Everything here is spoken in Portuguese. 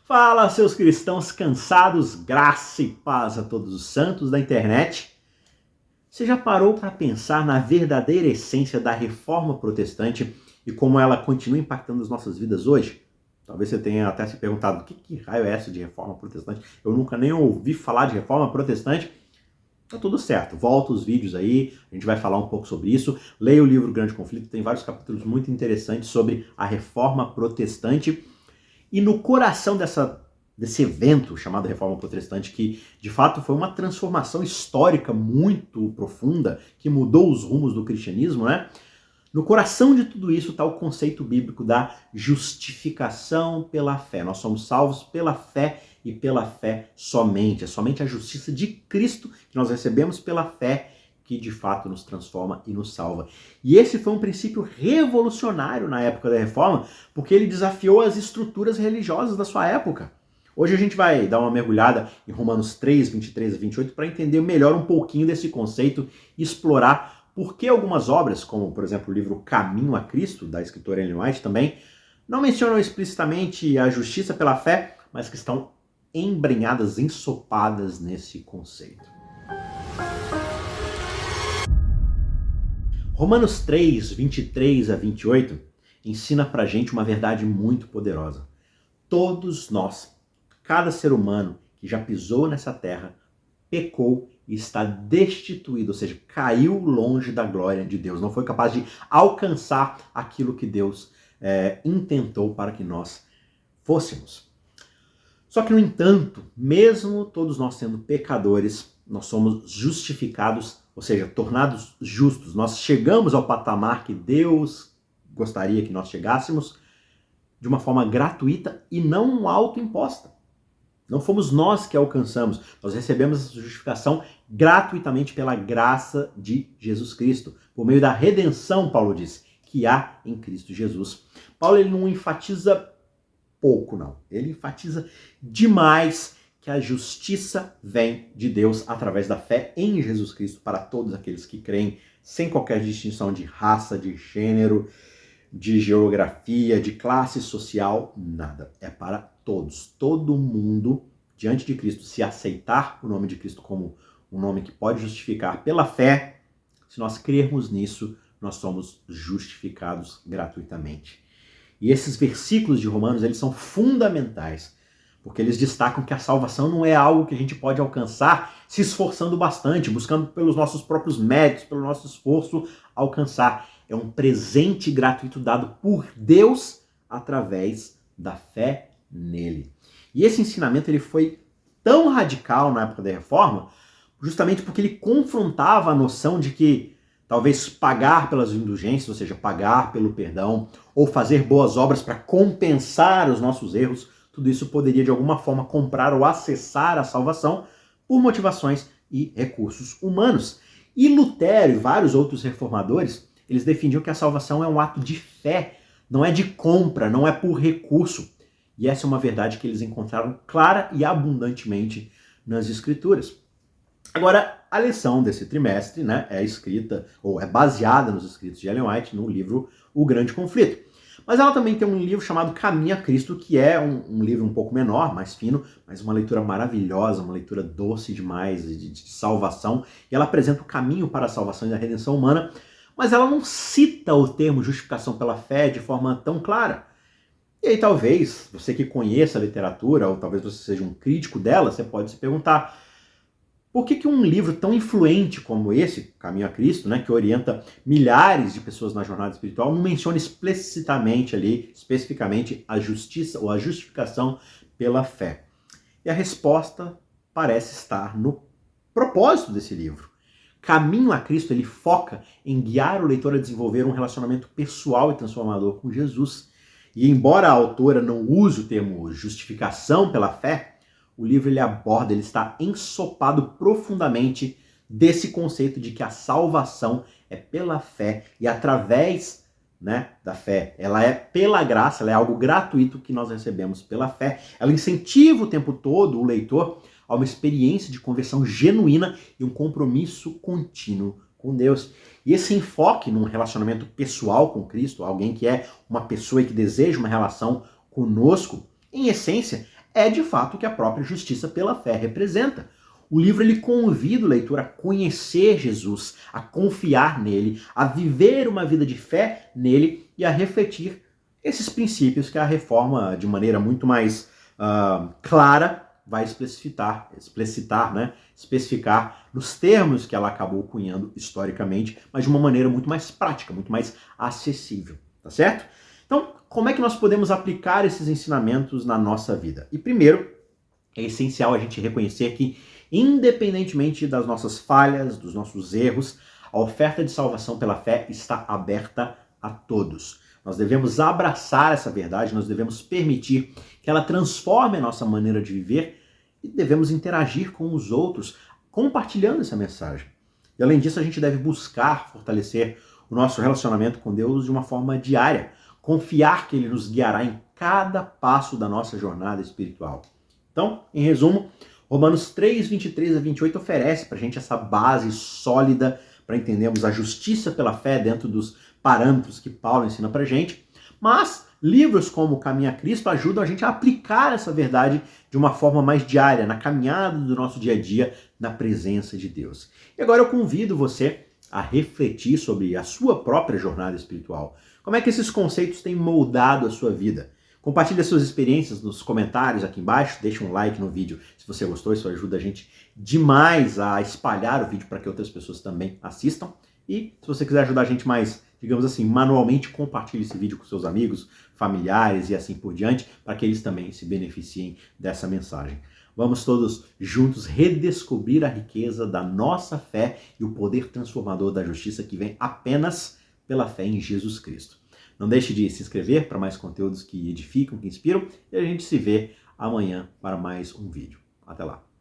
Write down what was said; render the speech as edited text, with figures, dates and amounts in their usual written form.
Fala, seus cristãos cansados, graça e paz a todos os santos da internet. Você já parou para pensar na verdadeira essência da reforma protestante e como ela continua impactando as nossas vidas hoje? Talvez você tenha até se perguntado, o que raio é essa de reforma protestante? Eu nunca nem ouvi falar de reforma protestante. Tá tudo certo, volta os vídeos aí, a gente vai falar um pouco sobre isso. Leia o livro Grande Conflito, tem vários capítulos muito interessantes sobre a reforma protestante. E no coração desse evento chamado Reforma Protestante, que de fato foi uma transformação histórica muito profunda, que mudou os rumos do cristianismo, né? No coração de tudo isso está o conceito bíblico da justificação pela fé. Nós somos salvos pela fé e pela fé somente. É somente a justiça de Cristo que nós recebemos pela fé que de fato nos transforma e nos salva. E esse foi um princípio revolucionário na época da Reforma, porque ele desafiou as estruturas religiosas da sua época. Hoje a gente vai dar uma mergulhada em Romanos 3, 23 a 28 para entender melhor um pouquinho desse conceito e explorar por que algumas obras, como por exemplo o livro Caminho a Cristo, da escritora Ellen White também, não mencionam explicitamente a justiça pela fé, mas que estão embrenhadas, ensopadas nesse conceito. Romanos 3, 23 a 28 ensina pra gente uma verdade muito poderosa. Todos nós, cada ser humano que já pisou nessa terra, pecou e está destituído, ou seja, caiu longe da glória de Deus. Não foi capaz de alcançar aquilo que Deus intentou para que nós fôssemos. Só que, no entanto, mesmo todos nós sendo pecadores, nós somos justificados, ou seja, tornados justos. Nós chegamos ao patamar que Deus gostaria que nós chegássemos de uma forma gratuita e não autoimposta. Não fomos nós que alcançamos. Nós recebemos essa justificação gratuitamente pela graça de Jesus Cristo, por meio da redenção, Paulo diz, que há em Cristo Jesus. Paulo ele não enfatiza pouco, não. Ele enfatiza demais que a justiça vem de Deus através da fé em Jesus Cristo para todos aqueles que creem, sem qualquer distinção de raça, de gênero, de geografia, de classe social, nada. É para todos. Todo mundo, diante de Cristo, se aceitar o nome de Cristo como um nome que pode justificar pela fé, se nós crermos nisso, nós somos justificados gratuitamente. E esses versículos de Romanos, eles são fundamentais, porque eles destacam que a salvação não é algo que a gente pode alcançar se esforçando bastante, buscando pelos nossos próprios méritos, pelo nosso esforço alcançar. É um presente gratuito dado por Deus através da fé nele. E esse ensinamento ele foi tão radical na época da Reforma, justamente porque ele confrontava a noção de que talvez pagar pelas indulgências, ou seja, pagar pelo perdão, ou fazer boas obras para compensar os nossos erros, tudo isso poderia de alguma forma comprar ou acessar a salvação por motivações e recursos humanos. E Lutero e vários outros reformadores, eles defendiam que a salvação é um ato de fé, não é de compra, não é por recurso. E essa é uma verdade que eles encontraram clara e abundantemente nas Escrituras. Agora, a lição desse trimestre, né, é escrita, ou é baseada nos escritos de Ellen White, no livro O Grande Conflito. Mas ela também tem um livro chamado Caminho a Cristo, que é um livro um pouco menor, mais fino, mas uma leitura maravilhosa, uma leitura doce demais, de salvação. E ela apresenta o caminho para a salvação e a redenção humana, mas ela não cita o termo justificação pela fé de forma tão clara. E aí talvez, você que conheça a literatura, ou talvez você seja um crítico dela, você pode se perguntar: por que um livro tão influente como esse, Caminho a Cristo, né, que orienta milhares de pessoas na jornada espiritual, não menciona explicitamente ali, especificamente, a justiça ou a justificação pela fé? E a resposta parece estar no propósito desse livro. Caminho a Cristo, ele foca em guiar o leitor a desenvolver um relacionamento pessoal e transformador com Jesus. E embora a autora não use o termo justificação pela fé, o livro ele aborda, ele está ensopado profundamente desse conceito de que a salvação é pela fé e através, né, da fé. Ela é pela graça, ela é algo gratuito que nós recebemos pela fé. Ela incentiva o tempo todo o leitor a uma experiência de conversão genuína e um compromisso contínuo com Deus. E esse enfoque num relacionamento pessoal com Cristo, alguém que é uma pessoa e que deseja uma relação conosco, em essência, é de fato o que a própria justiça pela fé representa. O livro ele convida o leitor a conhecer Jesus, a confiar nele, a viver uma vida de fé nele e a refletir esses princípios que a reforma, de maneira muito mais clara, vai especificar nos termos que ela acabou cunhando historicamente, mas de uma maneira muito mais prática, muito mais acessível, tá certo? Então, como é que nós podemos aplicar esses ensinamentos na nossa vida? E primeiro, é essencial a gente reconhecer que, independentemente das nossas falhas, dos nossos erros, a oferta de salvação pela fé está aberta a todos. Nós devemos abraçar essa verdade, nós devemos permitir que ela transforme a nossa maneira de viver e devemos interagir com os outros, compartilhando essa mensagem. E além disso, a gente deve buscar fortalecer o nosso relacionamento com Deus de uma forma diária, confiar que Ele nos guiará em cada passo da nossa jornada espiritual. Então, em resumo, Romanos 3, 23 a 28 oferece para a gente essa base sólida para entendermos a justiça pela fé dentro dos parâmetros que Paulo ensina para a gente, mas livros como Caminho a Cristo ajudam a gente a aplicar essa verdade de uma forma mais diária, na caminhada do nosso dia a dia, na presença de Deus. E agora eu convido você a refletir sobre a sua própria jornada espiritual. Como é que esses conceitos têm moldado a sua vida? Compartilhe suas experiências nos comentários aqui embaixo, deixa um like no vídeo se você gostou, isso ajuda a gente demais a espalhar o vídeo para que outras pessoas também assistam. E se você quiser ajudar a gente mais, digamos assim, manualmente, compartilhe esse vídeo com seus amigos, familiares e assim por diante, para que eles também se beneficiem dessa mensagem. Vamos todos juntos redescobrir a riqueza da nossa fé e o poder transformador da justiça que vem apenas pela fé em Jesus Cristo. Não deixe de se inscrever para mais conteúdos que edificam, que inspiram, e a gente se vê amanhã para mais um vídeo. Até lá!